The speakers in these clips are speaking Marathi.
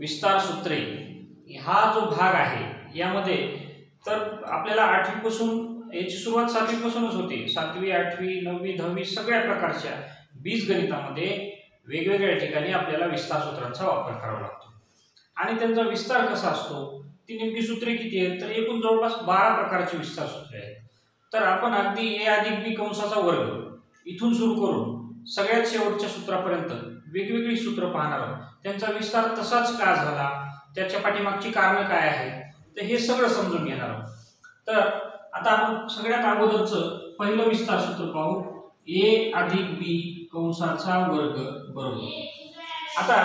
विस्तार सूत्रे हा जो भाग आहे यामध्ये तर आपल्याला 8वी पासून याची सुरुवात 7वी पासूनच होते। 7वी 8वी 9वी 10वी सगळ्या प्रकारच्या बीजगणितामध्ये वेगवेगळ्या ठिकाणी आपल्याला विस्तार सूत्रांचा वापर करावा लागतो आणि त्यांचा विस्तार कसा असतो, ती नेमकी सूत्रे किती आहेत, तर एकूण जवळपास 12 प्रकारची विस्तार सूत्रे आहेत। तर आपण अगदी a अधिक b कंसाचा वर्ग इथून सुरू करून सगळ्यात शेवटच्या सूत्रापर्यंत वेगवेगळी सूत्र पाहणार आहोत। त्यांचा विस्तार तसाच का झाला, त्याच्या पाठीमागची कारणं काय आहेत, तर हे सगळं समजून घेणार आहोत। तर आता आपण सगळ्यात अगोदरचं पहिलं विस्तार सूत्र पाहू, a अधिक b कंसाचा वर्ग बरोबर। आता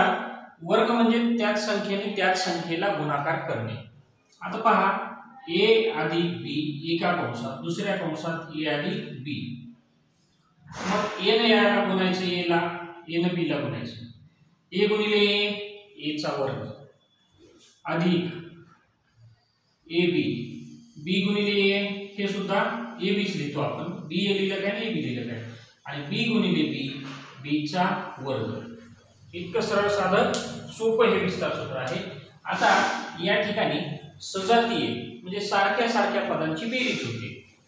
वर्ग म्हणजे त्याच संख्येने त्याच संख्येला गुणाकार करणे। आता पहा a अधिक b एका कंसात, दुसऱ्या कंसात a अधिक b, मग a ने याला गुणायचं, a ला a ने b ला गुणायचं, a गुणिले a चा वर्ग अधिक ab b गुणिले a, हे सुद्धा ab च लिहितो आपण, b a लिहिलं काय आणि ab लिहिलं काय, आणि b गुणिले b b चा वर्ग। इतकं सरळ साधं सोपं हे विस्तार सूत्र आहे। आता या ठिकाणी सजातीय म्हणजे सारख्या सारख्या पदांची बेरीज होते।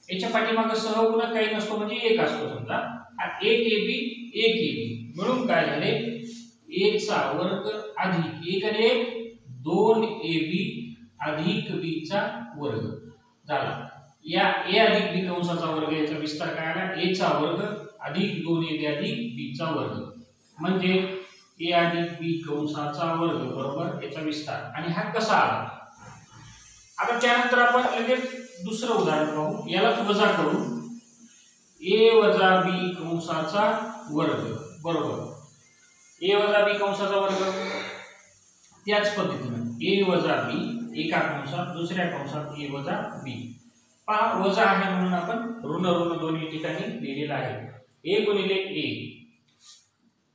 याच्या पाठीमागे सहगुणक काही नसतो, म्हणजे एक असतो। समजा हा 1ab 1ab मिळून काय झाले, a चा वर्ग अधिक 1 आणि 1 2ab अधिक b चा वर्ग झाला। या a अधिक b कंसाचा वर्ग याचा विस्तार काय आला, a चा वर्ग अधिक 2ab अधिक b चा वर्ग, म्हणजे a अधिक b कंसाचा वर्ग बरोबर याचा विस्तार। आणि हा कसा आला, आता त्यानंतर आपण लगेच दुसरं उदाहरण पाहू, यालाच वजा करू, a वजा b कंसाचा वर्ग बरोबर a वजा b कंसाचा वर्ग। त्याच पद्धतीने a वजा b एका कंसात, दुसऱ्या कंसात a वजा b, पहा वजा आहे म्हणून आपण ऋण ऋण दोन्ही ठिकाणी लिहिलेला आहे। a गुणिले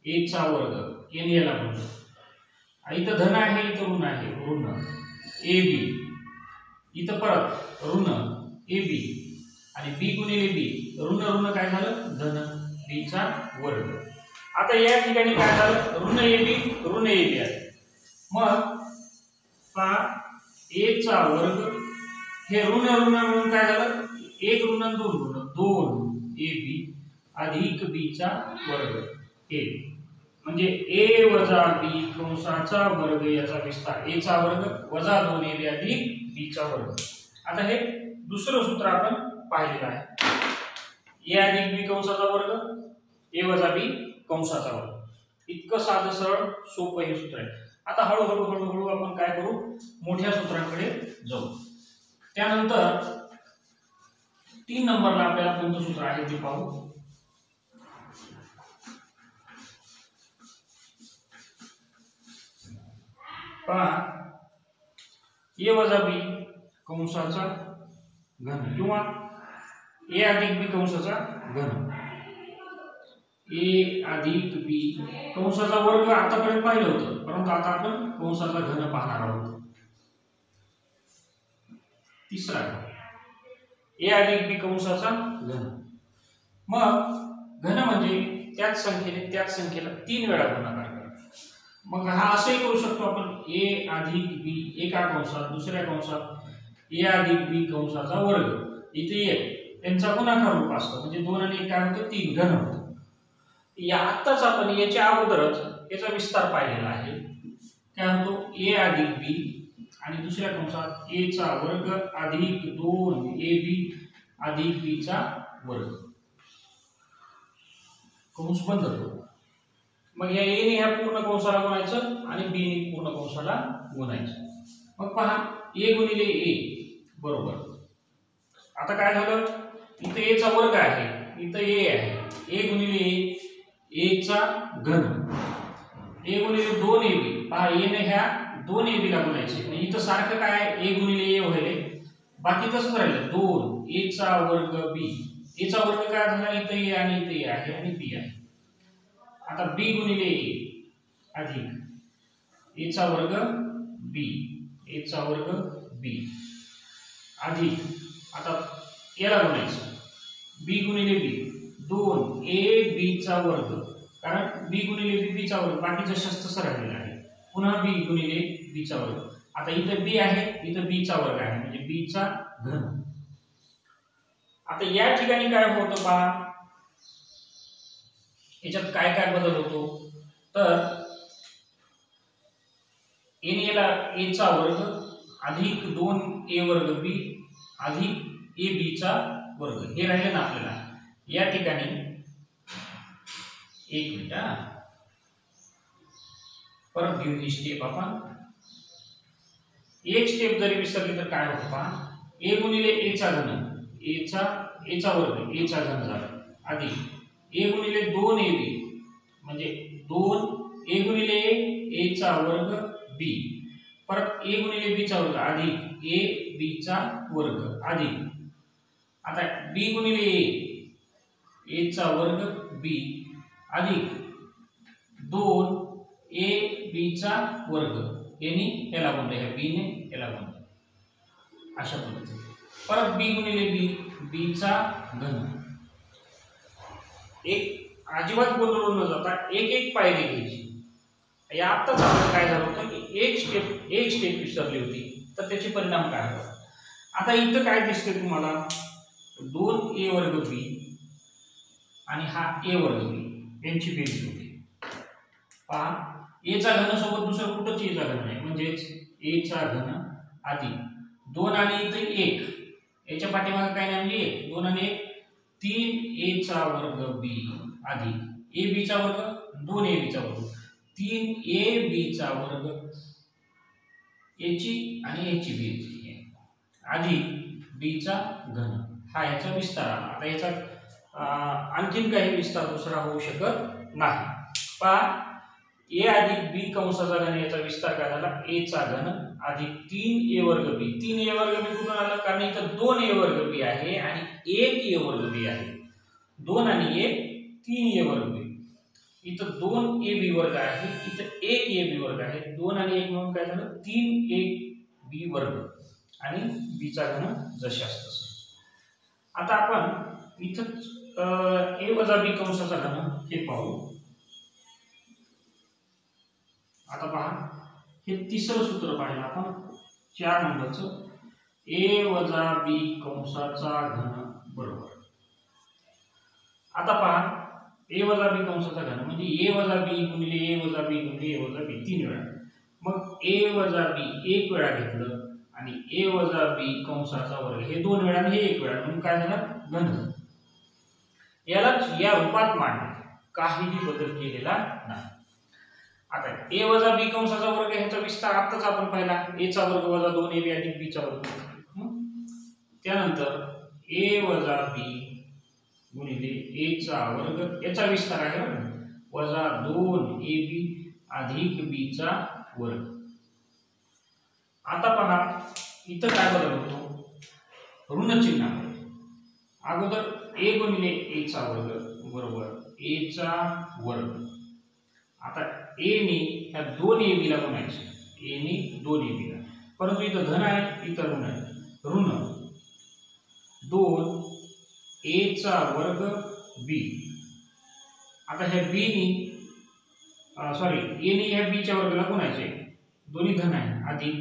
a चा वर्ग a ने याला गुणलं, इथं धन आहे इथं ऋण आहे, ऋण ab, इथं परत ऋण ab आणि b गुणिले b ऋण ऋण काय झालं, धन b चा वर्ग। आता या ठिकाणी काय झालं, ऋण ab आहे, मग पहा a चा वर्ग हे ऋण ऋण मिळून काय झालं, 1 ऋण 2 ऋण 2ab अधिक b चा वर्ग, हे म्हणजे a वजा b कंसाचा वर्ग याचा विस्तार, a चा वर्ग वजा 2ab अधिक b चा वर्ग। आता हे दुसरं सूत्र आपण पाहिलेलं आहे, a अधिक b कंसाचा वर्ग a वजा b कंसाचा वर्ग। इतकं साधं सरळ सोपं हे सूत्र आहे। आता हळूहळू हळूहळू आपण काय करू, मोठ्या सूत्रांकडे जाऊ। त्यानंतर 3 नंबरला आपल्याला कोणतं सूत्र आहे ते पाहू। पहा a वजा b कंसाचा घन किंवा a अधिक b कंसाचा घन, a अधिक b कंसाचा वर्ग आतापर्यंत पाहिलं होतं, परंतु आता आपण कंसाचा घन पाहणार आहोत। तिसरा a अधिक b कंसाचा घन, मग घन म्हणजे त्याच संख्येने त्याच संख्येला 3 वेळा गुणाकार करा। मग हा असंही करू शकतो आपण, a अधिक b एका कंसात, दुसऱ्या कंसात a अधिक b कंसाचा वर्ग, इथे त्यांचा गुणाकार रूप असतो, म्हणजे 2 आणि 1 काय होतं, 3 घन होतं। या आत्ताच आपण याच्या अगोदरच याचा विस्तार पाहिलेला आहे, काय होतो, a अधिक b आणि दुसऱ्या कंसात a चा वर्ग अधिक 2ab अधिक b चा वर्ग, कंस बंद होतो। मग या a ने ह्या पूर्ण कंसाला गुणायचं आणि b ने पूर्ण कंसाला गुणायचं। मग पहा a गुणिले a बरोबर, आता काय झालं, इथे a चा वर्ग आहे, इथं a आहे, a गुणिले a चा घन, a गुणिले 2ab, पहा a ने ह्या 2ab ला गुणायचे, इथं सारखं काय आहे, a गुणिले a होईल, बाकी तसंच राहिलं 2 a चा वर्ग b, a चा वर्ग काय झाला, इथं a आणि इथे a आहे आणि b आहे। आता b गुणिले a अधिक a चा वर्ग b, a चा वर्ग b अधिक, आता याला गुणायचं b गुणिले b 2ab चा वर्ग, कारण b गुणिले b चा वर्ग बाकीचं शस्त्र राहिलेलं आहे, पुन्हा b गुणिले बीचा वर्ग. आता इथं बी आहे, इथं बीचा वर्ग आहे म्हणजे बीचा घन. आता या ठिकाणी काय होतं पहा, याच्यात काय काय बदल होतो तर n याला a चा वर्ग अधिक 2a वर्ग b अधिक ab चा वर्ग हे राहिले ना आपल्याला. या ठिकाणी एक मिनिट परत घेऊ ही स्टेप आपण. एक स्टेप जरी विसरली तर काय होतं पहा, a गुणिले a चा घन a चा वर्ग a चा घन झाला अधिक a गुणिले 2ab म्हणजे 2a गुणिले a चा वर्ग b परत a गुणिले b चा वर्ग अधिक a b चा वर्ग अधिक आता b गुणिले a चा वर्ग b अधिक 2a b चा वर्ग यानी याला गुणले आहे b ने याला गुणले अशा पद्धतीने. परत b गुणिले b चा घन. एक अजिबात गोंधळून न जाता एक एक पायरी घ्यायची. या आत्ताच आपल्याला काय झालं होतं की एक स्टेप विसरली होती तर त्याचे परिणाम काय होतात. आता इथं काय दिसते तुम्हाला 2a वर्ग b आणि हा a वर्ग b यांची बेरीज होती. पहा a चा घन सोबत दुसरं कुठंच a चा घन नाही म्हणजेच a चा घन अधिक 2 आणि इथे 1 याच्या पाठीमागे काय नाही म्हणजे 1 2 आणि 1 3a चा वर्ग b अधिक ab चा वर्ग 2ab चा वर्ग 3ab चा वर्ग याची आणि याची बेरीज अधिक b चा घन हा याचा विस्तार. आता याचा आणखीन काही विस्तार दुसरा होऊ शकत नाही. पहा a अधिक b कंसाचा घन याचा विस्तार काय झाला a चा घन अधिक 3a वर्ग b. 3a वर्ग b कुठून आला कारण इथं 2a वर्ग b आहे आणि 1a वर्ग b आहे. 2 आणि 1 3a वर्ग b. इथं 2ab वर्ग आहे इथं 1ab वर्ग आहे. 2 आणि 1 म्हणून काय झालं 3ab वर्ग आणि b चा घन जशास तसं. आता आपण इथं a वजा b कंसाचा घन हे पाहू. आता पहा हे तिसरं सूत्र पाहिलं आपण 4 नंबरचं a वजा b कंसाचा घन बरोबर. आता पहा a वजा b कंसाचा घन म्हणजे a वजा b गुणिले a वजा b गुणिले a वजा b 3 वेळा. मग a वजा b एक वेळा घेतलं आणि a वजा b कंसाचा वर्ग हे 2 वेळा आणि हे 1 वेळा म्हणून काय झालं घन. यालाच या रूपात मांडले काहीही बदल केलेला नाही. आता a वजा b कंसाचा वर्ग ह्याचा विस्तार आताच आपण पाहिला a चा वर्ग वजा 2ab अधिक b चा वर्ग. त्यानंतर a वजा b गुणिले a चा वर्ग याचा विस्तार आहे वजा 2ab अधिक b चा वर्ग. आता पहा इथं काय बदल होतो ऋण चिन्ह. अगोदर a गुणिले a चा वर्ग बरोबर a चा वर्ग. आता a ने ह्या 2ab ला गुणायचे a ने 2ab ला परंतु इथं धन आहे इथं ऋण आहे. ऋण 2a चा वर्ग b. आता ह्या b ने सॉरी a ने ह्या b च्या वर्गाला गुणायचे दोन्ही धन आहे अधिक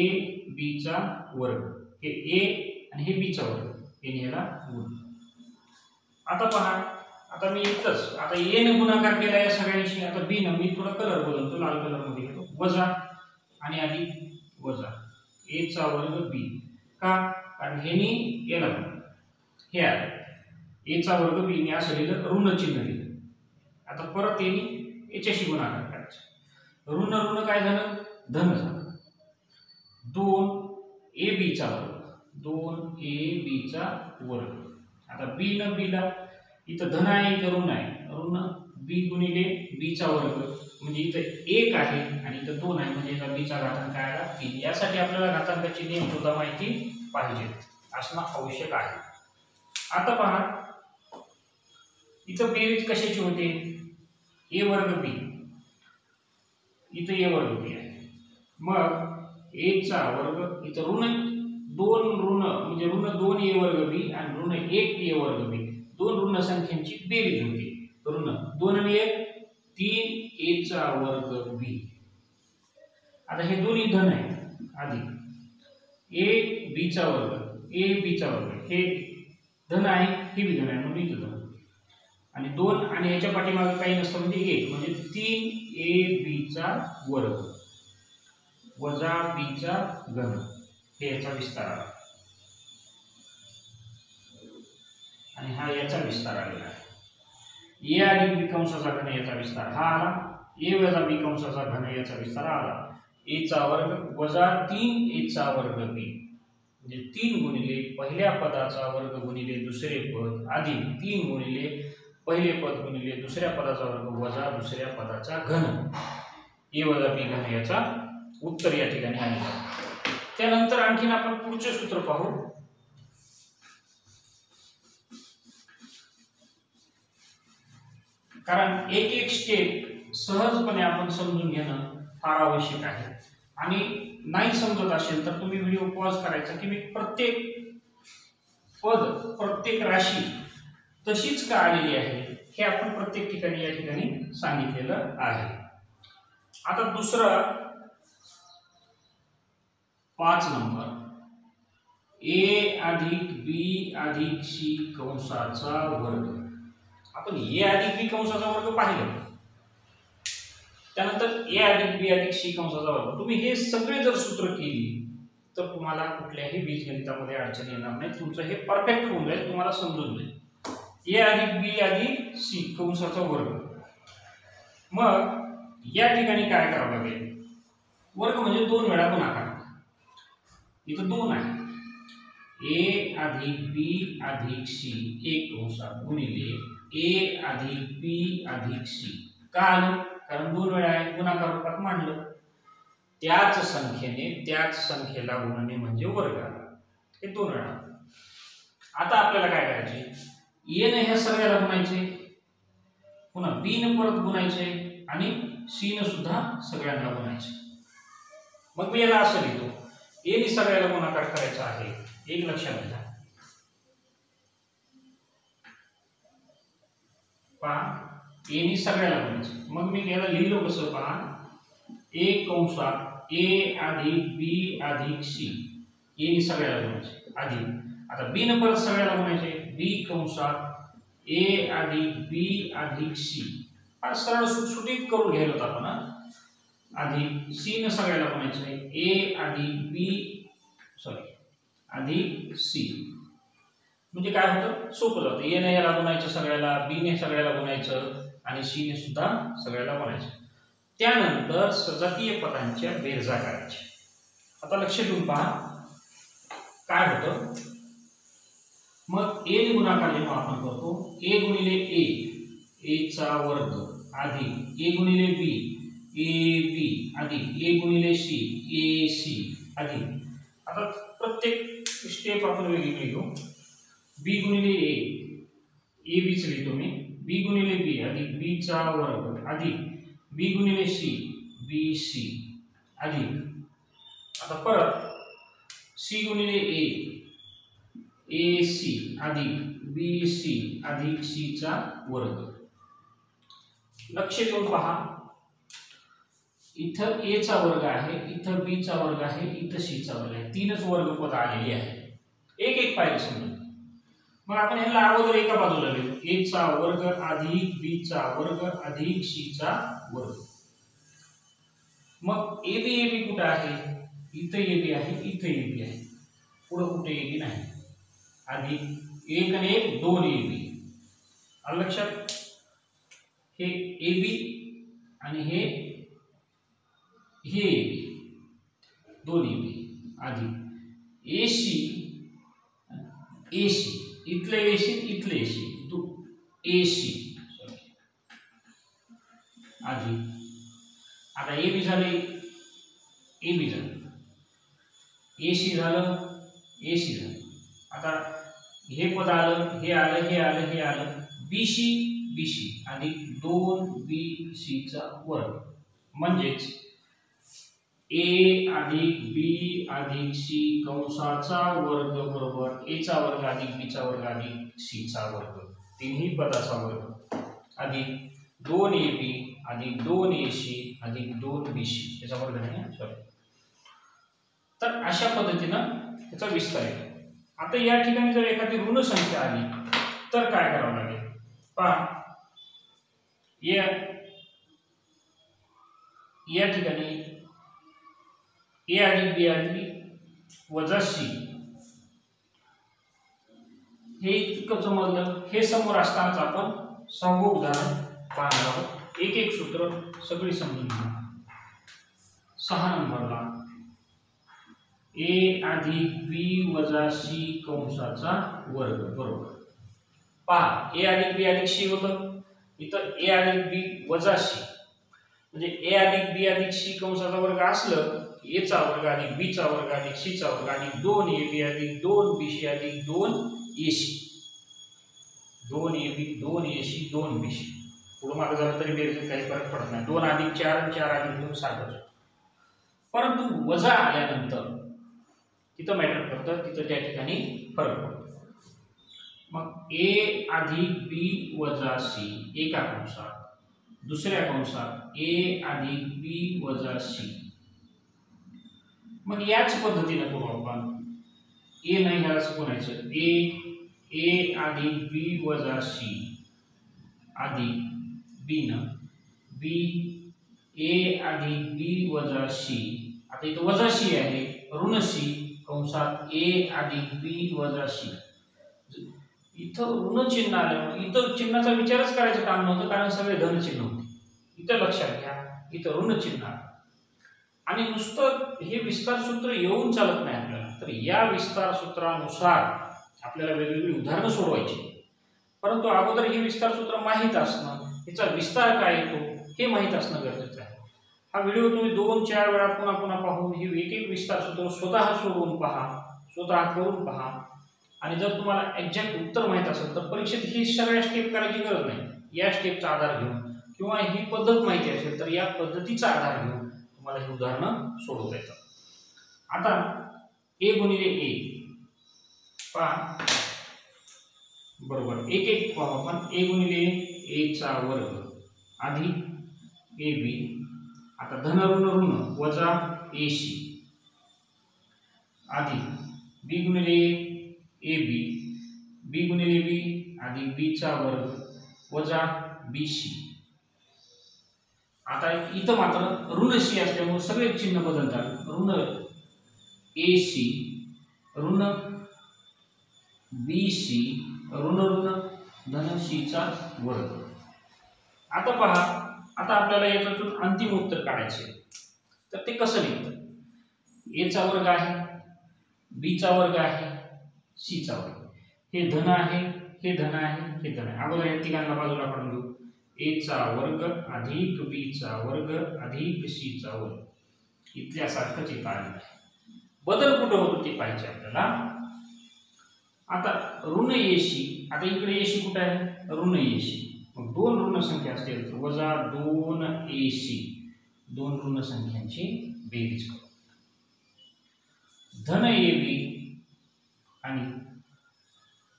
a b चा वर्ग हे a आणि हे b चा वर्ग a ने ह्याला गुण. आता पहा आता मी इथंच आता a ने गुणाकार केला या सगळ्यांशी. आता b ने मी थोडा कलर बदलतो लाल कलर मध्ये घेतो वजा आणि अधिक वजा a चा वर्ग b का कारण हे नी याला हे a चा वर्ग b ने असं लिहिलं ऋण चिन्ह दिलं. आता परत a ने याच्याशी गुणाकार करायचा ऋण ऋण काय झालं धन झालं 2ab चा वर्ग 2ab चा वर्ग. आता b न b ला इथं धन आहे इथं ऋण आहे ऋण b गुणिले b चा वर्ग म्हणजे इथं 1 आहे आणि इथं 2 आहे म्हणजे याचा b चा घातांक काय आला 3. यासाठी आपल्याला घातांकाची नियम सुद्धा माहिती पाहिजे असणं आवश्यक आहे. आता पहा इथं बेरीज कशाची होते a वर्ग b इथं a वर्ग b आहे. मग a चा वर्ग इथं ऋण 2 ऋण म्हणजे ऋण 2a वर्ग b आणि ऋण 1a वर्ग b दोन ऋण संख्यांची बेरीज होती. ऋण 2 आणि 1 3a चा वर्ग b आता हे दोन्ही धन आहेत अधिक ए बीचा वर्ग हे धन आहे, हे बी धन आहे म्हणून इथं धन आणि 2 आणि याच्या पाठीमागे काही नसतं म्हणजे 1 म्हणजे 3ab वर्ग वजा बीचा घन हे याचा विस्तार आला आणि हा याचा विस्तार आलेला आहे। ए अधिक बी कंसाचा घन याचा विस्तार हा आला, ए वजा बी कंसाचा घन याचा विस्तार आला, ए चा वर्ग वजा 3a चा वर्ग बी म्हणजे 3 गुणिले पहिल्या पदाचा वर्ग गुणिले दुसरे पद अधिक 3 गुणिले पहिले पद गुणिले दुसऱ्या पदाचा वर्ग वजा दुसऱ्या पदाचा घन ए वजा बी घन याचा उत्तर या ठिकाणी आले। त्यानंतर आणखीन आपण पुढचे सूत्र पाहू। कारण एक एक स्टेप सहजपणे आपण समजून घेणं फार आवश्यक आहे आणि नाही समजत असेल तर तुम्ही व्हिडिओ पॉज करायचा की मी प्रत्येक पद प्रत्येक राशी तशीच का आलेली आहे हे आपण प्रत्येक ठिकाणी या ठिकाणी सांगितलेलं आहे। आता दुसरा 5 नंबर ए अधिक बी अधिक सी कंसाचा वर्ग। आपण ए अधिक बी कंसाचा वर्ग पाहिलं, त्यानंतर ए अधिक बी अधिक सी कंसाचा वर्ग। तुम्ही हे सगळे जर सूत्र केली तर तुम्हाला कुठल्याही बीजगणितामध्ये अडचण येणार नाही, तुमचं हे परफेक्ट होऊन जाईल, तुम्हाला समजून जाईल। ए अधिक बी अधिक सी कंसाचा वर्ग, मग या ठिकाणी काय करावं लागेल, वर्ग म्हणजे 2 वेळा गुणाकार, इथं 2 आहे, ए अधिक बी अधिक सी एक कंसात गुणिले ए अधिक बी अधिक सी का आलं, कारण 2 वेळा आहे गुणाकार रूपात मांडलं, त्याच संख्येने त्याच संख्येला गुणणे म्हणजे वर्ग आला, हे 2 वेळा। आता आपल्याला काय करायचे, ए ने ह्या सगळ्याला गुणायचे, पुन्हा बी ने परत गुणायचे आणि सी ने सुद्धा सगळ्यांना गुणायचे। मग मी याला असं लिहितो, ए ने सगळ्याला गुणाकार करायचा आहे, एक लक्षात घ्या, पहा ए ने सगळ्याला गुणायचं, मग मी याला लिहिलो कसं पहा, एक कंसात ए अधिक बी अधिक सी, ए ने सगळ्याला गुणायचे अधिक, आता बी ने परत सगळ्याला गुणायचे, बी कंसात ए अधिक बी अधिक सी, हा सरळ सुटसुटीत करून घ्यायला होता आपण, अधिक सी ने सगळ्याला गुणायचे ए अधिक बी अधिक सी, म्हणजे काय होतं सोपं जातं, ए ने याला गुणायचं सगळ्याला, बी ने सगळ्याला गुणायचं आणि सी ने सुद्धा सगळ्याला गुणायचं। त्यानंतर सजातीय पदांच्या बेरजा करायच्या। आता लक्ष देऊन पहा काय होतं, मग ए ने गुणाकार जेव्हा आपण करतो, ए गुणिले ए चा वर्ग अधिक ए गुणिले बी ए बी अधिक ए गुणिले सी ए सी अधिक, आता प्रत्येक स्टेप आपण वेगळी घेऊ, बी गुणिले ए बीच लिहितो मी, बी गुणिले बी अधिक बी चा वर्ग अधिक बी गुणिले सी बी सी अधिक, आता परत सी गुणिले ए सी अधिक बी सी अधिक सी चा वर्ग। लक्ष देऊन पहा, इथं ए चा वर्ग आहे, इथं बी चा वर्ग आहे, इथं सी चा वर्ग आहे, 3च वर्गपद आलेली आहे, एक एक पाहिजे समजून। मग आपण ह्याला अगोदर एका बाजूला लिहू, ए चा वर्ग अधिक बी चा वर्ग अधिक सी चा वर्ग, मग ए बी कुठे आहे, इथं ए बी आहे, इथं ए बी आहे, पुढे कुठे ए बी नाही, अधिक 1 आणि 1 2 ए बी, आलं लक्षात, हे ए बी आणि हे ए बी 2 ए बी अधिक ए सी इथलं ए सी इथलं ए सी ए सी अधिक, आता ए बी झाले ए बी झालं, ए सी झालं ए सी झालं, आता हे पद आलं हे आलं हे आलं हे आलं, बी सी अधिक 2 बी सी चा वर्ग, म्हणजेच ए अधिक बी अधिक सी कंसाचा वर्ग बरोबर ए चा वर्ग अधिक बी चा वर्ग अधिक सी चा वर्ग, तिन्ही पदाचा वर्ग अधिक 2 ए बी अधिक 2ac अधिक 2bc याचा वर्ग आहे सॉरी। तर अशा पद्धतीनं याचा विस्तार आहे। आता या ठिकाणी जर एखादी ऋण संख्या आली तर काय करावं लागेल पहा। या ठिकाणी a अधिक b अधिक वजा c हे इतकं समजलं। हे समोर असतानाच आपण 6वं उदाहरण पाहणार आहोत। एक एक सूत्र सगळी समजून घ्या। 6 नंबरला a अधिक b वजा c कंसाचा वर्ग बरोबर। पहा a अधिक b अधिक c होतं, इथं a अधिक b वजा c म्हणजे a अधिक b अधिक c कंसाचा वर्ग असलं a चा वर्ग अधिक b चा वर्ग अधिक c चा वर्ग अधिक 2ab अधिक 2bc अधिक 2ac 2ab 2ac 2bc पुढे मागे झालं तरी बेरजेत काही फरक पडत नाही। 2 अधिक 4 आणि 4 अधिक 2 सारखंच, परंतु वजा आल्यानंतर तिथं मॅटर करतं, तिथं त्या ठिकाणी फरक पडतो। मग a अधिक b वजा c एका कंसात, दुसऱ्या कंसात a अधिक b वजा c। मग याच पद्धतीने करू आपण। a नाही ह्याला म्हणायचं a अधिक b वजा c अधिक b न b a अधिक b वजा c। आता इथं वजा c आहे, ऋण c कंसात a अधिक b वजा c। इथं ऋण चिन्ह आल्यामुळे इथं चिन्हाचा विचारच करायचं काम नव्हतं, कारण सगळे धन चिन्ह होते। इथं लक्षात घ्या, इथं ऋण चिन्ह आणि नुसतं हे विस्तार सूत्र येऊन चालत नाही आपल्याला। तर या विस्तार सूत्रानुसार आपल्याला वेगवेगळी उदाहरणं सोडवायची, परंतु अगोदर हे विस्तार सूत्र माहीत असणं, याचा विस्तार काय येतो हे माहीत असणं गरजेचं आहे। हा व्हिडिओ तुम्ही 2-4 वेळा पुन्हा पुन्हा पाहून ही एक एक विस्तार सूत्र स्वतः सोडवून पहा, स्वतः करून पहा। आणि जर तुम्हाला एक्झॅक्ट उत्तर माहीत असेल तर परीक्षेत ही सगळ्या स्टेप करायची गरज नाही। या स्टेपचा आधार घेऊन किंवा ही पद्धत माहिती असेल तर या पद्धतीचा आधार घेऊन तुम्हाला ही उदाहरणं सोडवता येतात। आता a गुणिले a पहा बरोबर एक एक पाहू आपण। a गुणिले a चा वर्ग अधिक ab, आता धन ऋण ऋण वजा ac अधिक b गुणिले ab b गुणिले b अधिक b चा वर्ग वजा bc। आता इथं मात्र ऋण c असल्यामुळे सगळे चिन्ह बदलतात। ऋण ac ऋण bc ऋण ऋण धन c चा वर्ग। आता पहा, आता आपल्याला याच्यातून अंतिम उत्तर काढायचे, तर ते कसं लिहितं? a चा वर्ग आहे, b चा वर्ग आहे, c चा वर्ग। हे धन आहे, हे धन आहे, हे धन आहे। अगोदर या तिघांना बाजूला काढून घेऊ। a चा वर्ग अधिक b चा वर्ग अधिक c चा वर्ग इथल्या सारखंच इथं आलेलं आहे। बदल कुठं होतो ते पाहिजे आपल्याला। आता ऋण ac, आता इकडे ac कुठे आहे? ऋण ac। मग दोन ऋण संख्या असतील तर वजा 2ac, दोन ऋण संख्यांची बेरीज करू। धन ab आणि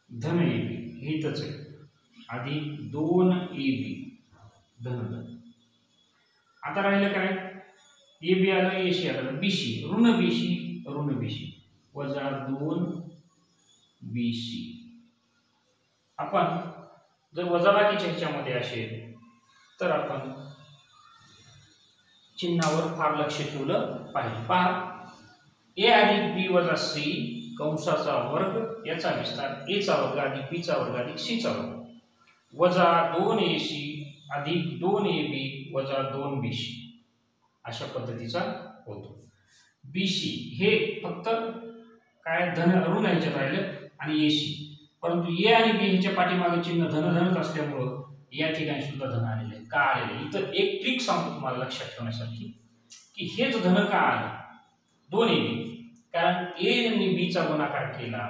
धन ab हे इथंच आहे, अधिक 2ab धन धन। आता राहिलं काय? ab आलं, ac आलं, bc ऋण bc वजा 2bc। आपण जर वजाबाकीच्या ह्याच्यामध्ये असेल तर आपण चिन्हावर फार लक्ष ठेवलं पाहिजे। पहा a अधिक b वजा c कंसाचा वर्ग याचा विस्तार a चा वर्ग अधिक b चा वर्ग अधिक c चा वर्ग वजा 2ac अधिक 2ab वजा 2bc अशा पद्धतीचा होतो। bc हे फक्त काय धन ऋण ह्याच्यात राहिलं आणि ac, परंतु a आणि b ह्याच्या पाठीमागे चिन्ह धन धनच असल्यामुळं या ठिकाणी सुद्धा धन आलेले का आलेले। इथं एक ट्रिक सांगतो तुम्हाला लक्षात ठेवण्यासाठी की हेच धन का आले 2ab, कारण a आणि b चा गुणाकार केला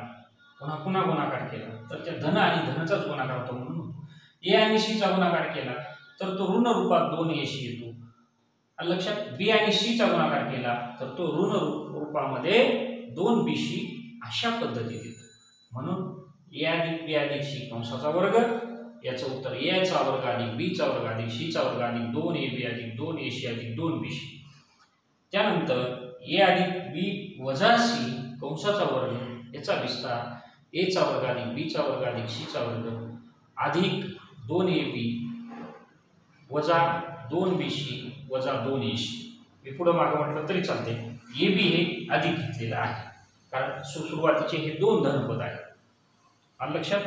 पुन्हा पुन्हा गुणाकार केला तर त्या धन आणि धनाचाच गुणाकार होतो म्हणून a आणि c चा गुणाकार केला तर तो ऋण रूपात 2ac येतो। लक्षात, b आणि c चा गुणाकार केला तर तो ऋण रूपामध्ये 2bc अशा पद्धतीत येतो। म्हणून a अधिक b अधिक c कंसाचा वर्ग याचं उत्तर ए चा वर्ग अधिक बी चा वर्ग अधिक सी चा वर्ग अधिक 2ab अधिक 2ac अधिक 2bc. त्यानंतर ए अधिक बी वजा सी कंसाचा वर्ग याचा विस्तार ए चा वर्ग अधिक बी चा वर्ग अधिक सी चा वर्ग अधिक 2ab वजा 2bc वजा 2ac. मी पुढे मागे म्हटलं तरी चालते. ए बी हे अधिक घेतलेलं आहे कारण सुरुवातीचे हे दोन धनपद आहेत. आलं लक्षात.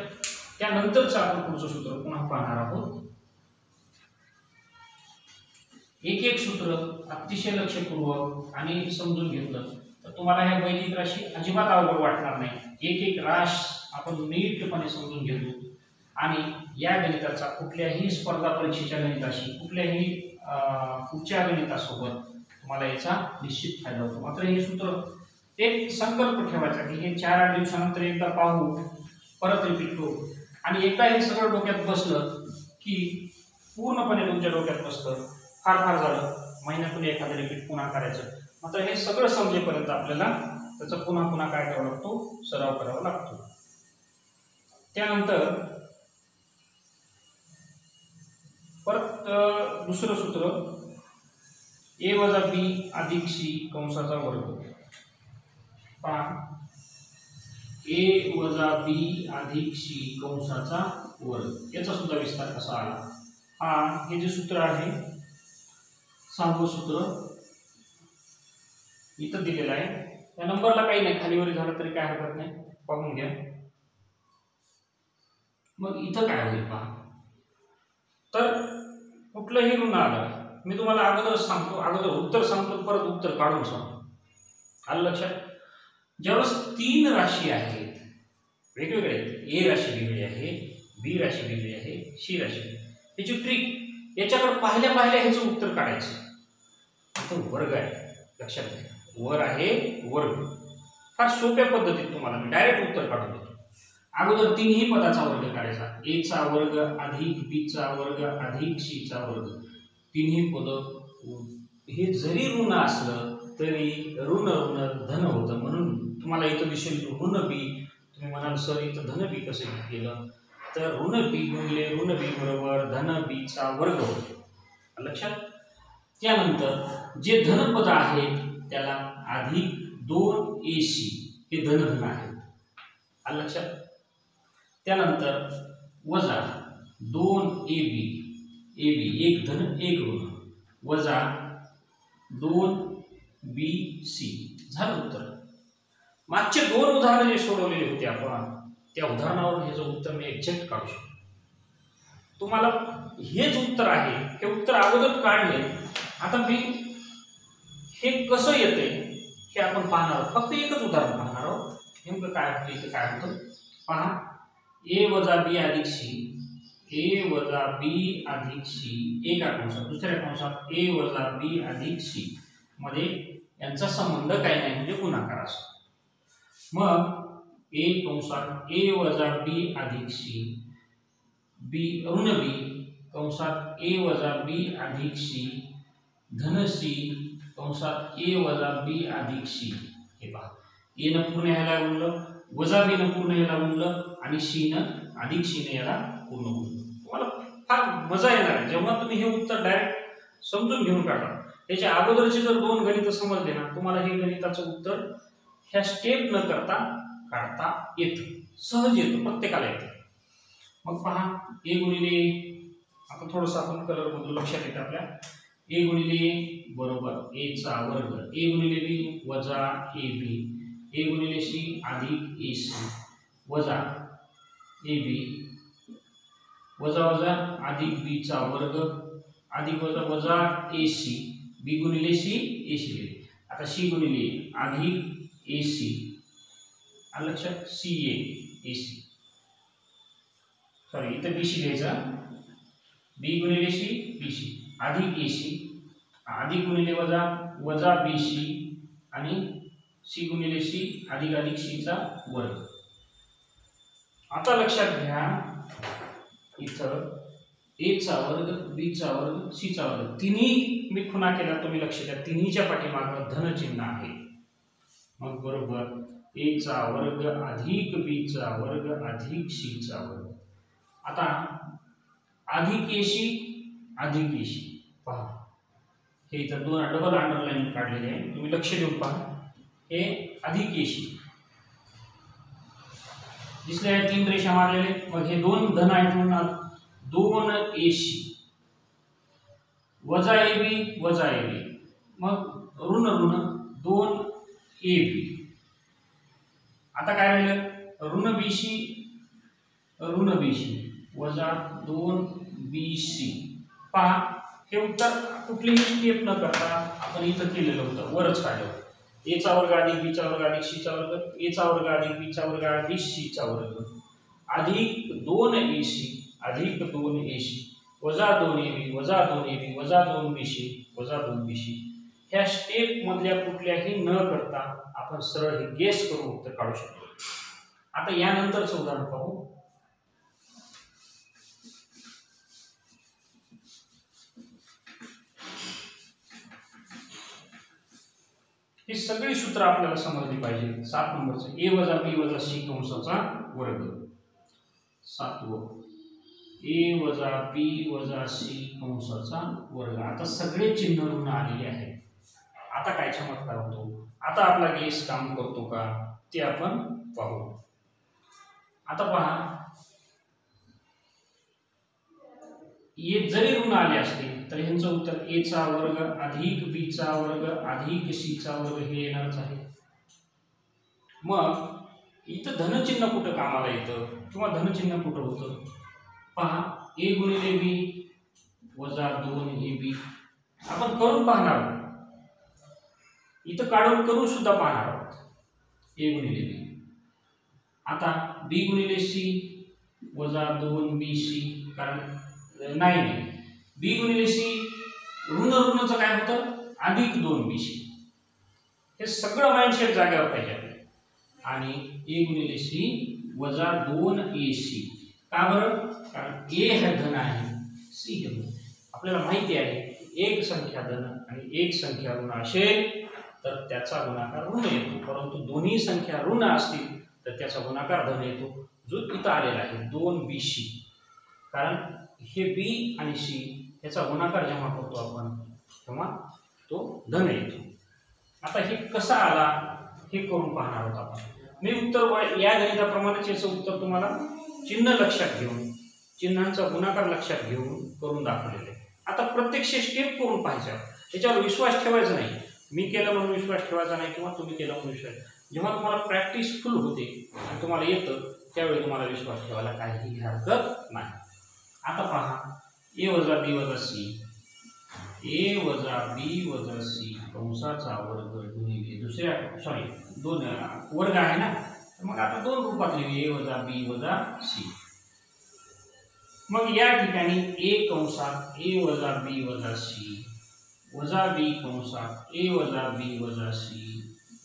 त्यानंतरचं आपण पुढचं सूत्र पुन्हा पाहणार आहोत. एक एक सूत्र अतिशय लक्षपूर्वक आणि समजून घेतलं तर तुम्हाला ह्या वैदिक राशी अजिबात अवघड वाटणार नाही. एक एक राश आपण नीटपणे समजून घेतो आणि या गणिताचा कुठल्याही स्पर्धा परीक्षेच्या गणिताशी कुठल्याही पुढच्या गणितासोबत तुम्हाला याचा निश्चित फायदा होतो. मात्र हे सूत्र एक संकल्प ठेवायचा की हे 4-8 दिवसानंतर एकदा पाहू, परत रिपीट करू आणि एकदा हे सगळं डोक्यात बसलं की पूर्णपणे तुमच्या डोक्यात बसतं. फार फार झालं महिन्यातून एखादं रिपीट पुन्हा करायचं. मात्र हे सगळं समजेपर्यंत आपल्याला त्याचा पुन्हा पुन्हा काय करावं लागतो, सराव करावा लागतो. त्यानंतर परत दुसरं सूत्र ए वजा बी अधिक सी कंसाचा वर्ग. पहा ए वजा बी अधिक सी कंसाचा वर्ग याचा सुद्धा विस्तार कसा आला. हे जे सूत्र आहे 6वं सूत्र इथं दिलेलं आहे. या नंबरला काही नाही, खालीवर झालं तरी काय हरकत नाही, पाहून घ्या. मग इथं काय होईल पहा. तर कुठलंही ऋण आलं मी तुम्हाला अगोदर सांगतो, अगोदर उत्तर सांगतो, परत उत्तर काढून सांगतो. आलं लक्षात. ज्यावेळेस 3 राशी आहेत वेगवेगळे आहेत, ए राशी वेगळी आहे, बी राशी वेगळी आहे, सी राशी. याची ट्रिक याच्याकडे पाहिल्या पाहिल्या ह्याचं उत्तर काढायचं. इथं वर्ग आहे, लक्षात घ्या. वर आहे वर्ग. फार सोप्या पद्धतीत तुम्हाला मी डायरेक्ट उत्तर काढून देतो. अगोदर 3ही पदाचा वर्ग काढायचा. ए चा वर्ग अधिक बी चा वर्ग अधिक सी चा वर्ग. 3ही पद हे जरी ऋण असलं तरी ऋण ऋण धन होतं. म्हणून तुम्हाला इथं दिसेल ऋण बी. तुम्ही म्हणाल सर इथं धन बी कसं केलं, तर ऋण बी गुणिले ऋण बी बरोबर धन बी चा वर्ग होतो. लक्षात. त्यानंतर जे धनपद आहेत त्याला अधिक 2ac हे धन आहेत. आलं लक्षात. त्यानंतर वजा 2ab एक धन एक ऋण वजा 2bc झालं उत्तर. मागचे 2 उदाहरणं जे सोडवलेले होते आपण त्या उदाहरणावरून ह्याचं उत्तर मी एक्झॅक्ट काढू शकतो. तुम्हाला हेच उत्तर आहे, हे उत्तर अगोदर काढले. आता मी हे कसं येते हे आपण पाहणार आहोत. फक्त एकच उदाहरण पाहणार आहोत. नेमकं काय होतं इथं काय होतं पहा. ए वजा बी अधिक सी, ए वजा बी अधिक सी एका कंसात, दुसऱ्या कंसात ए वजा बी अधिक सी मध्ये यांचा संबंध काही नाही म्हणजे गुणाकार असतो. मग ए कंसात ए वजा बी अधिक सी बी ऋण बी कंसात ए वजा बी अधिक सी धन सी कंसात ए वजा बी अधिक सी. हे पहा ए न पूर्ण ह्याला गुणलं, वजा बी न पूर्ण ह्याला गुणलं आणि सी न अधिक सी ने याला पूर्ण गुणलं. तुम्हाला फार मजा येणार आहे जेव्हा तुम्ही हे उत्तर डायरेक्ट समजून घेऊन काढा. त्याच्या अगोदरचे जर 2 गणित समजले ना तुम्हाला हे गणिताचं उत्तर ह्या स्टेप न करता काढता येतं, सहज येतं, प्रत्येकाला येतं. मग पहा ए गुणिले, आता थोडंसं आपण कलर बदलू लक्षात येतं आपल्या. ए गुणिले बरोबर ए चा वर्ग, ए गुणिले बी वजा ए बी, ए गुणिले सी अधिक ए सी वजा ए बी वजा वजा अधिक बी चा वर्ग अधिक वजा वजा ए सी, बी गुणिले सी ए सी. आता सी गुणिले अधिक ए सी, लक्षात सी ए सी, सॉरी इथं बी सी घ्यायचा. बी गुणिले सी बी सी अधिक ए सी अधिक गुणिले वजा वजा बी सी आणि सी गुणिले सी अधिक अधिक सी चा वर्ग. आता लक्षात घ्या इथं ए चा वर्ग बी चा वर्ग सी चा वर्ग तिन्ही मी खुणा केला. तुम्ही लक्ष द्या तिन्हीच्या पाठीमागं धन चिन्ह आहे. मग बरोबर ए चा वर्ग अधिक बी चा वर्ग अधिक सी चा वर्ग. आता अधिक एशी अधिक एशी पहा, हे इथं दोन डबल अंडरलाईन काढलेले आहे, तुम्ही लक्ष देऊन पहा. हे अधिक एशी दिसले आहे, 3 रेषा मारलेले. मग हे दोन धन आहेत म्हणून 2 एशी वजा एबी वजा एबी, मग ऋण ऋण 2 एबी. आता काय राहिलं, ऋण बीसी वजा 2 बीसी. पहा, हे उत्तर कुठलीही स्टेप न करता आपण इथं केलेलं होतं, वरच काढलं. ए चा वर्ग अधिक बी चा वर्ग अधिक सी चा वर्ग, ए चा वर्ग अधिक बी चा वर्ग अधिक सी चा वर्ग अधिक 2 एसी अधिक 2 एसी वजा 2 एबी वजा 2 एबी वजा 2 बीसी वजा 2 बीसी. ह्या स्टेप मधल्या कुठल्याही न करता आपण सरळ हे गेस करून उत्तर काढू शकतो. आता यानंतरचं उदाहरण पाहू. ही सगळी सूत्र आपल्याला समजली पाहिजे. 7 नंबरचं ए वजा बी वजा सी कंसाचा वर्ग. 7वं ए वजा बी वजा सी कंसाचा वर्ग. आता सगळे चिन्ह ऋण आलेले आहेत. आता काय चमत्कार होतो, आता आपला गेस काम करतो का ते आपण पाहू. आता पहा, ये जरी ऋण आले असतील तर ह्यांचं उत्तर ए चा वर्ग अधिक बी चा वर्ग अधिक सी चा वर्ग हे येणारच आहे. मग इथं धनचिन्ह कुठं कामाला येतं किंवा धनचिन्ह कुठं होतं, पहा. ए गुणिले बी वजा 2 ए बी आपण करून पाहणार आहोत, इथं काढून करून सुद्धा पाहणार आहोत. ए गुणिले बी. आता बी गुणिले सी वजा 2 बी सी, कारण नाही बी गुणिले सी ऋण ऋणचं काय होतं अधिक 2 बी सी. हे सगळं माइंडसेट जागेवर पाहिजे. आणि ए गुणिले सी वजा 2 ए सी. का बरं, कारण ए हा धन आहे, सी हे ऋण. आपल्याला माहिती आहे एक संख्या धन आणि एक संख्या ऋण असेल तर त्याचा गुणाकार ऋण येतो, परंतु दोन्ही संख्या ऋण असतील तर त्याचा गुणाकार धन येतो, जो इथं आलेला आहे 2 बी सी. कारण हे बी आणि सी याचा गुणाकार जेव्हा करतो आपण तेव्हा तो धन येतो. आता हे कसा आला हे करून पाहणार आहोत आपण. मी उत्तर या गणिताप्रमाणेच याचं उत्तर तुम्हाला चिन्ह लक्षात घेऊन, चिन्हांचा गुणाकार लक्षात घेऊन करून दाखवलेले. आता प्रत्यक्ष स्टेप करून पाहायचं, त्याच्यावर विश्वास ठेवायचा नाही. मी केलं म्हणून विश्वास ठेवायचा नाही किंवा तुम्ही केलं म्हणून विश्वास. जेव्हा तुम्हाला प्रॅक्टिस फुल होते आणि तुम्हाला येतं त्यावेळी तुम्हाला विश्वास ठेवायला काहीही हरकत नाही. आता पहा, ए वजा बी वजा सी, ए वजा बी वजा सी कंसाचा वर्ग गुणिले दुसऱ्या दोन वर्ग आहे ना, तर मग आता 2 रूपात लिहू, ए वजा बी वजा सी. मग या ठिकाणी ए कंसात ए वजा बी वजा सी वजा बी कंसात ए वजा बी वजा सी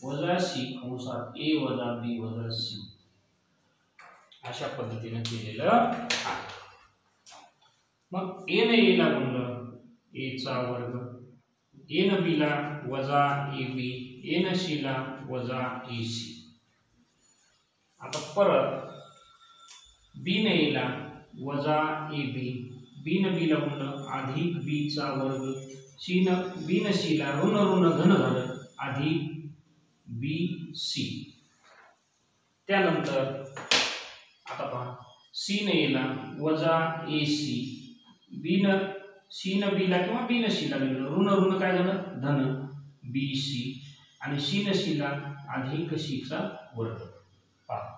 वजा सी कंसात ए वजा बी वजा सी अशा पद्धतीने केलेलं आहे. मग ए ने ए ला गुणलं ए चा वर्ग, ए न बी ला वजा ए बी, ए न सी ला वजा ए सी. आता परत बी न ए ला वजा ए बी, बी न बी ला गुणलं अधिक बी चा वर्ग, बी न सी ला ऋण ऋण धन धन अधिक बी सी. त्यानंतर आता पहा, सी न ए ला वजा ए सी, बी न सी न बी ला किंवा बी न सी ला ऋण ऋण काय झालं धन बी सी, आणि सी न सी ला अधिक सी चा वर्ग. पहा,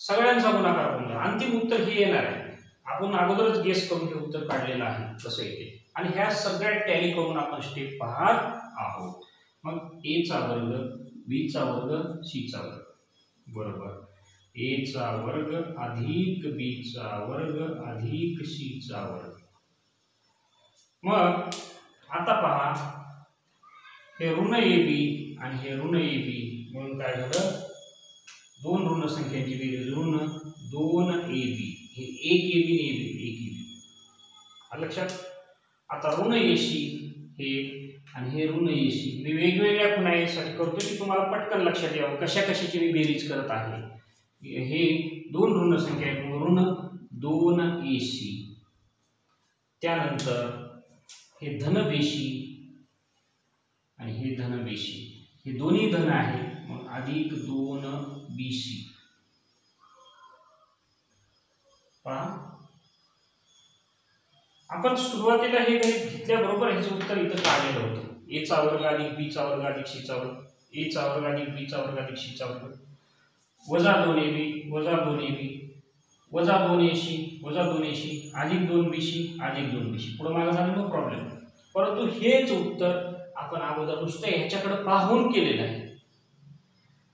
सगळ्यांचा गुणाकार बनला. अंतिम उत्तर हे येणार आहे. आपण अगोदरच गेस करून हे उत्तर काढलेलं आहे कसं येते, आणि ह्या सगळ्या टॅली करून आपण स्टेप पाहत आहोत. मग ए चा वर्ग बी चा वर्ग सी चा वर्ग बरोबर ए चा वर्ग अधिक बी चा वर्ग अधिक सी चा वर्ग. मग आता पहा, हे ऋण ए बी आणि हे ऋण ए बी म्हणून काय झालं, 2 ऋण संख्यांची बेरीज ऋण 2 ए बी, हे 1 ए बी 1 ए बी लक्षात. आता ऋण ए सी हे आणि हे ऋण ए सी मी वेगवेगळ्या पुन्हा यासाठी करतो की तुम्हाला पटकन लक्षात यावं कशा कशाची मी बेरीज करत आहे. हे 2 ऋण संख्या आहेत, ऋण 2ac, त्यानंतर हे धनपेशी आणि हे धनपेशी, हे दोन्ही धन आहे, मग अधिक 2bc. पहा, आपण सुरुवातीला हे गणित घेतल्याबरोबर ह्याचं उत्तर इथं काढलेलं होतं. a चा वर्ग अधिक b चा वर्ग अधिक c चा वर्ग, a चा वर्ग अधिक b चा वर्ग अधिक c चा वर्ग, वजा 2ab वजा 2ab वजा 2ac वजा 2ac अधिक 2bc अधिक 2bc. पुढे मागे झालं नो प्रॉब्लेम. परंतु हेच उत्तर आपण अगोदर नुसतं ह्याच्याकडे पाहून केलेलं आहे.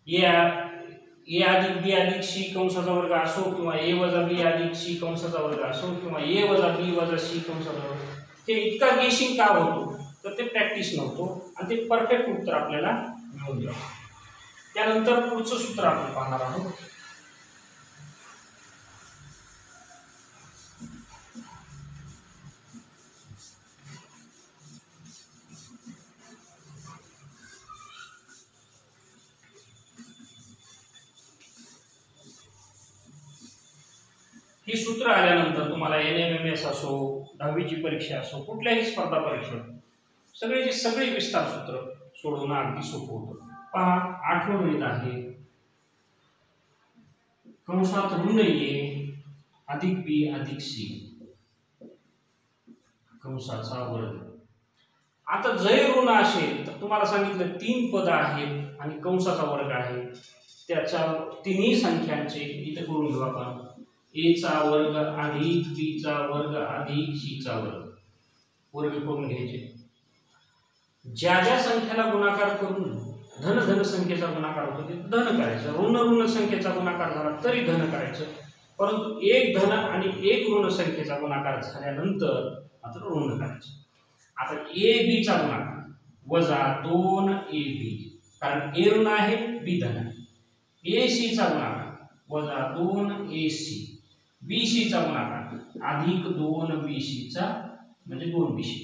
a अधिक b अधिक c कंसाचा वर्ग असो किंवा a वजा b अधिक c कंसाचा वर्ग असो किंवा a वजा b वजा c कंसाचा वर्ग, हे इतका गेशिंग का होतो तर ते प्रॅक्टिस नव्हतो आणि ते परफेक्ट उत्तर आपल्याला मिळून जातं. त्यानंतर पुढचं सूत्र आपण पाहणार आहोत. ही सूत्र आल्यानंतर तुम्हाला NMMS असो, 10वीची परीक्षा असो, कुठल्याही स्पर्धा परीक्षा सगळे विस्तार सूत्र सोडवणं अगदी सोपं होतं. पहा, 8वं गणित आहे. कंसात ऋण a अधिक b अधिक c कंसाचा वर्ग. आता जर ऋण असेल तर तुम्हाला सांगितलं 3 पद आहेत आणि कंसाचा वर्ग आहे, त्याच्या तिन्ही संख्यांचे इथे करून घेऊ आपण. a चा वर्ग अधिक b चा वर्ग अधिक c चा वर्ग करून घ्यायचे. ज्या ज्या संख्याला गुणाकार करून धन संख्येचा गुणाकार होतो ते धन करायचं, ऋण संख्येचा गुणाकार झाला तरी धन करायचं. परंतु एक धन आणि एक ऋण संख्येचा गुणाकार झाल्यानंतर मात्र ऋण करायचं. आता ab चा गुणाकार वजा 2ab, कारण a ऋण आहे b धन आहे. ac चा गुणाकार वजा 2ac, bc चा गुणाकार अधिक 2bc चा म्हणजे 2bc.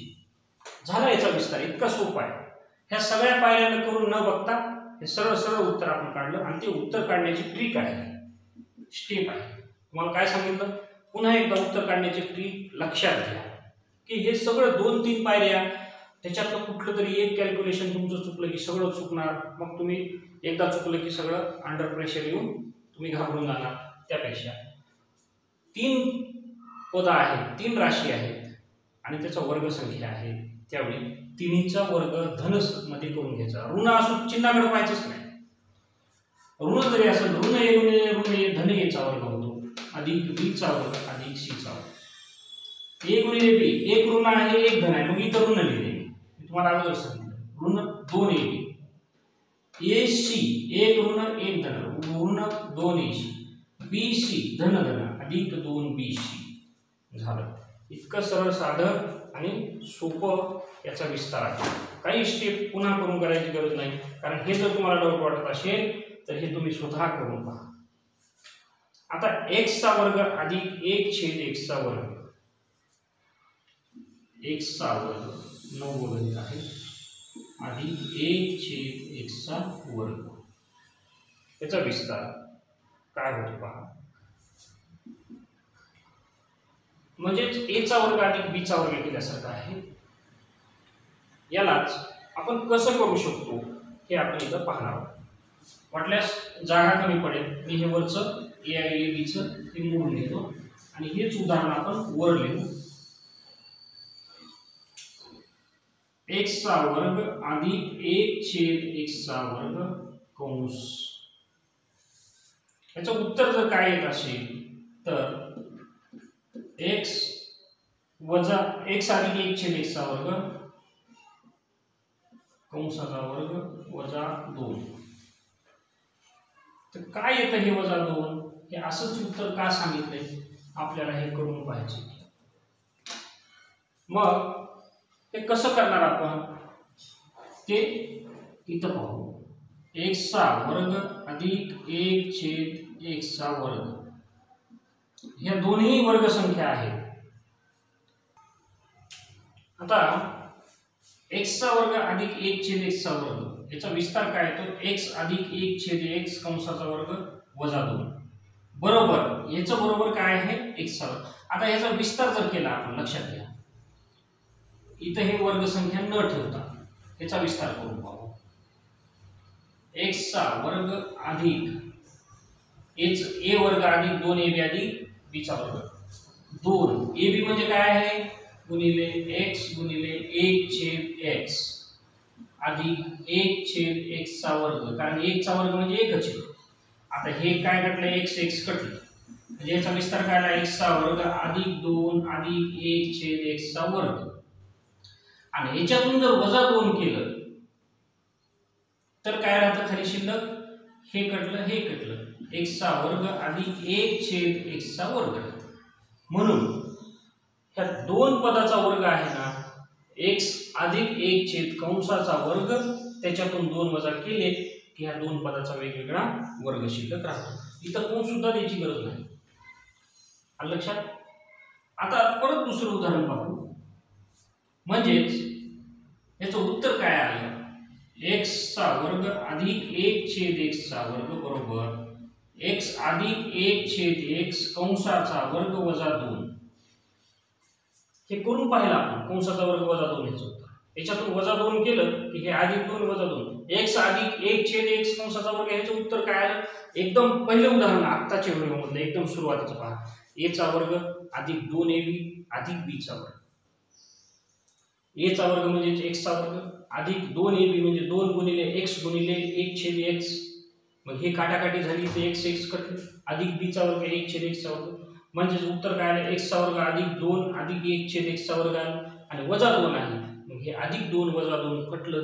झाला याचा विस्तार. इतका सोपा आहे. ह्या सगळ्या पायऱ्यांना करून न बघता हे सरळ सरळ उत्तर आपण काढलं आणि ते उत्तर काढण्याची ट्रिक आहे, स्टेप आहे. तुम्हाला काय सांगितलं, पुन्हा एकदा उत्तर काढण्याची ट्रिक लक्षात घ्या की हे सगळं 2-3 पायऱ्या, त्याच्यातलं कुठलं तरी एक कॅल्क्युलेशन तुमचं चुकलं की सगळं चुकणार. मग तुम्ही एकदा चुकलं की सगळं अंडर प्रेशर येऊन तुम्ही घाबरून जाणार. त्यापेक्षा 3 पद आहेत, 3 राशी आहेत आणि त्याचा वर्ग संख्या आहे, त्यावेळी तिन्हीचा वर्ग धन मध्ये करून घ्यायचा. ऋण असो चिन्हाकडे पाहायचंच नाही. ऋण जरी असेल ऋण a धन a चा वर्ग होतो अधिक b चा वर्ग अधिक c चा वर्ग. a गुणिले b, एक ऋण आहे एक धन आहे, मग इथं ऋण लिहिले मी तुम्हाला अगोदर सांगितलं. ऋण 2ab, ac एक ऋण एक धन, ऋण 2ac, bc धन अधिक 2bc. झालं. इतकं सरळ साधं आणि सोपं याचा विस्तार आहे. काही स्टेप पुन्हा करून करायची गरज नाही, कारण हे जर तुम्हाला डाऊट वाटत असेल तर हे तुम्ही स्वतः करून पहा. आता x चा वर्ग अधिक 1/x चा वर्ग, x चा वर्ग 9 गणित आहे अधिक 1/x चा वर्ग. याचा विस्तार काय होतो पहा. म्हणजेच a चा वर्ग अधिक b चा वर्ग केल्यासारखं आहे. यालाच आपण कसं करू शकतो हे आपण इथं पाहणार आहोत. वाटल्यास जागा कमी पडेल, मी हे वरचं a आणि b चं ते मोडून घेतो आणि हेच उदाहरण आपण वर लिहू. x चा वर्ग अधिक 1/x चा वर्ग कंस. याचं उत्तर जर काय येत असेल तर x वजा x अधिक 1/x चा वर्ग कंसाचा वर्ग वजा 2. तर काय येतं हे वजा 2? हे असंच उत्तर का सांगितलंय आपल्याला हे करून पाहायचे. मग हे कसं करणार आपण ते इथं पाहू. x चा वर्ग अधिक 1/x चा वर्ग, ह्या दोन्ही वर्ग संख्या आहेत. आता x चा वर्ग अधिक 1/x चा वर्ग, याचा विस्तार काय येतो, x अधिक 1/x कंसाचा वर्ग वजा 2 बरोबर याचं बरोबर काय आहे x चा वर्ग. आता याचा विस्तार जर केला आपण, लक्षात घ्या इथं हे वर्ग संख्या न ठेवता याचा विस्तार करून पाहू. x चा वर्ग अधिक a वर्ग अधिक 2ab अधिक b चा वर्ग. 2ab म्हणजे काय आहे, गुणिले x गुणिले 1/x अधिक 1/x चा वर्ग, कारण 1 चा वर्ग म्हणजे 1च आहे. आता हे काय कटलं, x कटलं म्हणजे याचा विस्तार काय आला, x चा वर्ग अधिक 2 अधिक 1/x चा वर्ग. आणि याच्यातून जर वजा 2 केलं तर काय राहतं खाली शिल्लक, हे कटलं हे कटलं, x चा वर्ग अधिक 1/x चा वर्ग. म्हणून ह्या दोन पदाचा वर्ग आहे ना, x अधिक 1/कंसाचा वर्ग, त्याच्यातून 2 वजा केले की ह्या दोन पदाचा वेगवेगळा वर्ग शिल्लक राहतो. इथं कोण सुद्धा द्यायची गरज नाही. आलं लक्षात. आता परत दुसरं उदाहरण पाहू. म्हणजेच याचं उत्तर काय आलं, x चा वर्ग अधिक 1/x चा वर्ग बरोबर x अधिक 1/x कंसाचा वर्ग वजा 2. हे करून पाहिलं आपण, कंसाचा वर्ग वजा 2 याचं उत्तर. याच्यातून वजा 2 केलं की हे अधिक 2 वजा 2, x अधिक 1/x कंसाचा वर्ग, याचं उत्तर काय आलं. एकदम पहिले उदाहरण आत्ताच्या व्हिडिओमधलं एकदम सुरुवातीचं पहा. a चा वर्ग अधिक 2ab अधिक b चा वर्ग. a चा वर्ग म्हणजे x चा वर्ग अधिक 2ab म्हणजे 2 गुणिले x गुणिले 1/x. मग हे काटाकाटी झाली तर x कटले, अधिक b चा वर्ग 1/x चा वर्ग. म्हणजे उत्तर काय आलं, x चा वर्ग अधिक 2 अधिक 1/x चा वर्ग आला आणि वजा 2 आहे. मग हे अधिक 2 वजा 2 कटलं,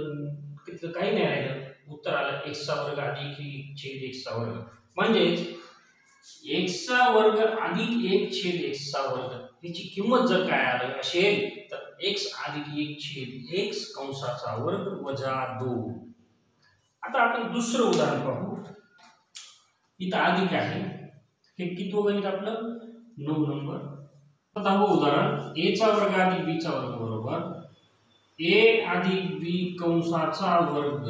तिथलं काही नाही राहिलं, उत्तर आलं x चा वर्ग अधिक 1/x चा वर्ग. म्हणजेच x चा वर्ग अधिक 1/x चा वर्ग याची किंमत जर काय आलं असेल तर x अधिक 1/x कंसाचा वर्ग वजा 2. आता आपण दुसरं उदाहरण पाहू. इथं अधिक आहे, हे किती गणित आपलं 9 नंबर. 10वं उदाहरण, a चा वर्ग अधिक b चा वर्ग बरोबर a अधिक b कंसाचा वर्ग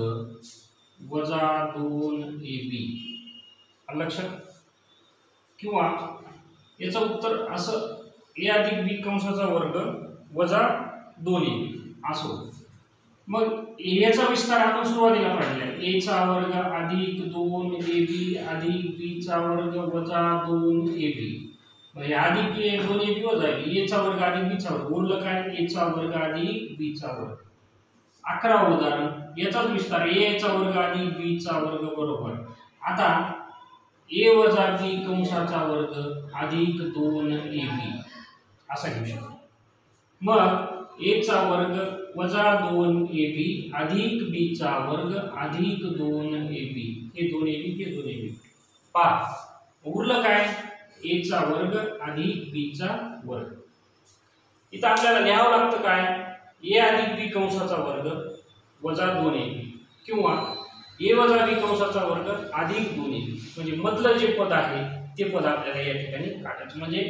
वजा 2ab. लक्षात. किंवा याचं उत्तर असं, a अधिक b कंसाचा वर्ग वजा 2ab असं होतं. मग याचा विस्तार आपण सुरुवातीला पाहिला, a चा वर्ग अधिक 2ab अधिक b चा वर्ग वजा 2ab. म्हणजे अधिक 2ab वजा a चा वर्ग अधिक b चा वर्ग, उरलं काय, a चा वर्ग अधिक b चा वर्ग. 11वं उदाहरण, याचाच विस्तार a चा वर्ग अधिक b चा वर्ग बरोबर आता a वजा b कंसाचा वर्ग अधिक 2ab असा घेऊ शकतो. मग a चा वर्ग वजा 2ab अधिक b चा वर्ग अधिक 2ab, हे 2ab हे 2ab. पहा उरलं काय, a चा वर्ग अधिक b चा वर्ग. इथं आपल्याला लिहावं लागतं काय, a अधिक b कंसाचा वर्ग वजा 2ab किंवा a वजा b कंसाचा वर्ग अधिक 2ab. म्हणजे मधलं जे पद आहे ते पद आपल्याला या ठिकाणी काढायचं. म्हणजे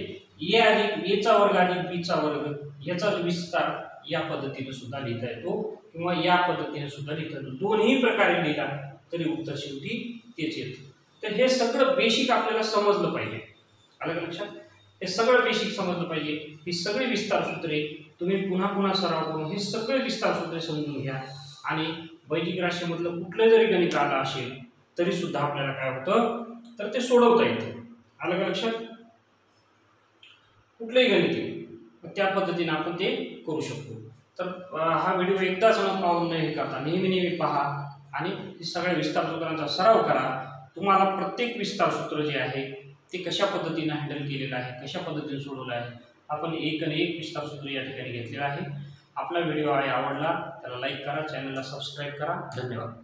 a अधिक a चा वर्ग अधिक b चा वर्ग याचा विस्तार या पद्धतीने सुद्धा लिहिता येतो किंवा या पद्धतीने सुद्धा लिहिता येतो. दोन्ही प्रकारे लिहिला तरी उत्तर शेवटी तेच येतं. तर हे सगळं बेसिक आपल्याला समजलं पाहिजे. आलं का लक्षात. हे सगळं बेसिक समजलं पाहिजे. ही सगळी विस्तार सूत्रे तुम्ही पुन्हा पुन्हा सराव करून हे सगळे विस्तार सूत्रे समजून घ्या आणि वैदिक राशीमधलं कुठलं जरी गणित आलं असेल तरी सुद्धा आपल्याला काय होतं तर ते सोडवता येतं. आलं का लक्षात. कुठलंही गणित त्या पद्धतीने आपण ते करू शकतो. तर हा व्हिडिओ एकदाच न पाहून हे करता नेहमी पहा आणि सगळ्या विस्तार सूत्रांचा सराव करा. तुम्हाला प्रत्येक विस्तार सूत्र जे आहे ते कशा पद्धतीने हँडल केलेलं आहे, कशा पद्धतीने सोडवलं आहे, आपण एक आणि एक विस्तार सूत्र या ठिकाणी घेतलेलं आहे. आपला व्हिडिओ आवडला त्याला लाईक करा, चॅनलला सबस्क्राईब करा. धन्यवाद.